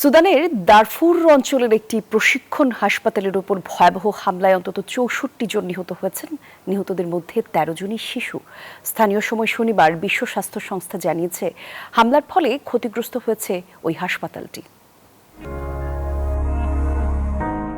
সুদানের দারফুর অঞ্চলের একটি প্রশিক্ষণ হাসপাতালের উপর ভয়াবহ হামলায় অন্তত ৬৪ জন নিহত হয়েছেন। নিহতদের মধ্যে ১৩ জনই শিশু। স্থানীয় সময় শনিবার বিশ্ব স্বাস্থ্য সংস্থা জানিয়েছে, হামলার ফলে ক্ষতিগ্রস্ত হয়েছে ওই হাসপাতালটি।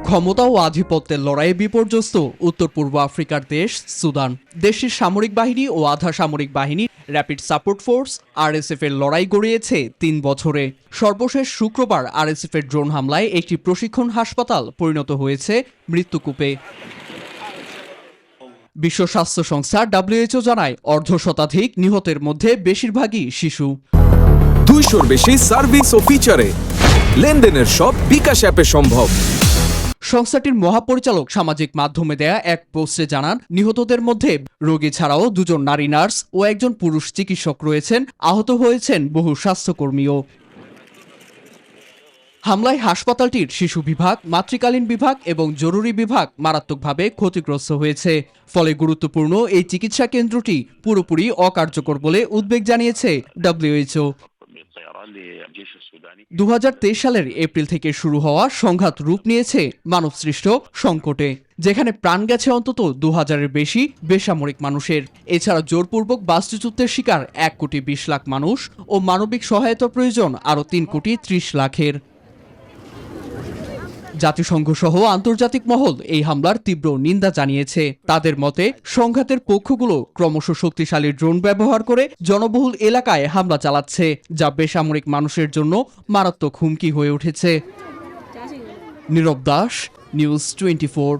ক্ষমতা ও আধিপত্যের লড়াইয়ে বিপর্যস্ত উত্তর পূর্ব আফ্রিকার দেশ সুদান। দেশটির সামরিক বাহিনী ও আধা সামরিক বাহিনী র্যাপিড সাপোর্ট ফোর্স আরএসএফ এর লড়াই গড়িয়েছে ৩ বছরে। সর্বশেষ শুক্রবার আরএসএফ এর ড্রোন হামলায় একটি প্রশিক্ষণ হাসপাতাল পরিণত হয়েছে মৃত্যুকূপে। বিশ্ব স্বাস্থ্য সংস্থা WHO জানায়, অর্ধশতাধিক নিহতের মধ্যে বেশিরভাগই শিশু। 200-র বেশি সার্ভিস ও ফিচারে লেনদেনের সব বিকাশ অ্যাপে সম্ভব। সংস্থাটির মহাপরিচালক সামাজিক মাধ্যমে দেয়া এক পোস্টে জানান, নিহতদের মধ্যে রোগী ছাড়াও ২ জন নারী নার্স ও একজন পুরুষ চিকিৎসক রয়েছেন। আহত হয়েছেন বহু স্বাস্থ্যকর্মীও। হামলায় হাসপাতালটির শিশু বিভাগ, মাতৃকালীন বিভাগ এবং জরুরি বিভাগ মারাত্মকভাবে ক্ষতিগ্রস্ত হয়েছে। ফলে গুরুত্বপূর্ণ এই চিকিৎসা কেন্দ্রটি পুরোপুরি অকার্যকর বলে উদ্বেগ জানিয়েছে WHO। ২০২৩ সালের এপ্রিল থেকে শুরু হওয়া সংঘাত রূপ নিয়েছে মানবসৃষ্ট সংকটে, যেখানে প্রাণ গেছে অন্তত ২০০০-এর বেশি বেসামরিক মানুষের। এছাড়া জোরপূর্বক বাস্তুচ্যুতের শিকার ১,২০,০০,০০০ মানুষ ও মানবিক সহায়তা প্রয়োজন আরও ৩,৩০,০০,০০০। জাতিসংঘ সহ আন্তর্জাতিক মহল এই হামলার তীব্র নিন্দা জানিয়েছে। তাদের মতে, সংঘাতের পক্ষগুলো ক্রমশ শক্তিশালী ড্রোন ব্যবহার করে জনবহুল এলাকায় হামলা চালাচ্ছে, যা বেসামরিক মানুষের জন্য মারাত্মক হুমকি হয়ে উঠেছে। নীরব দাস, নিউজ 24।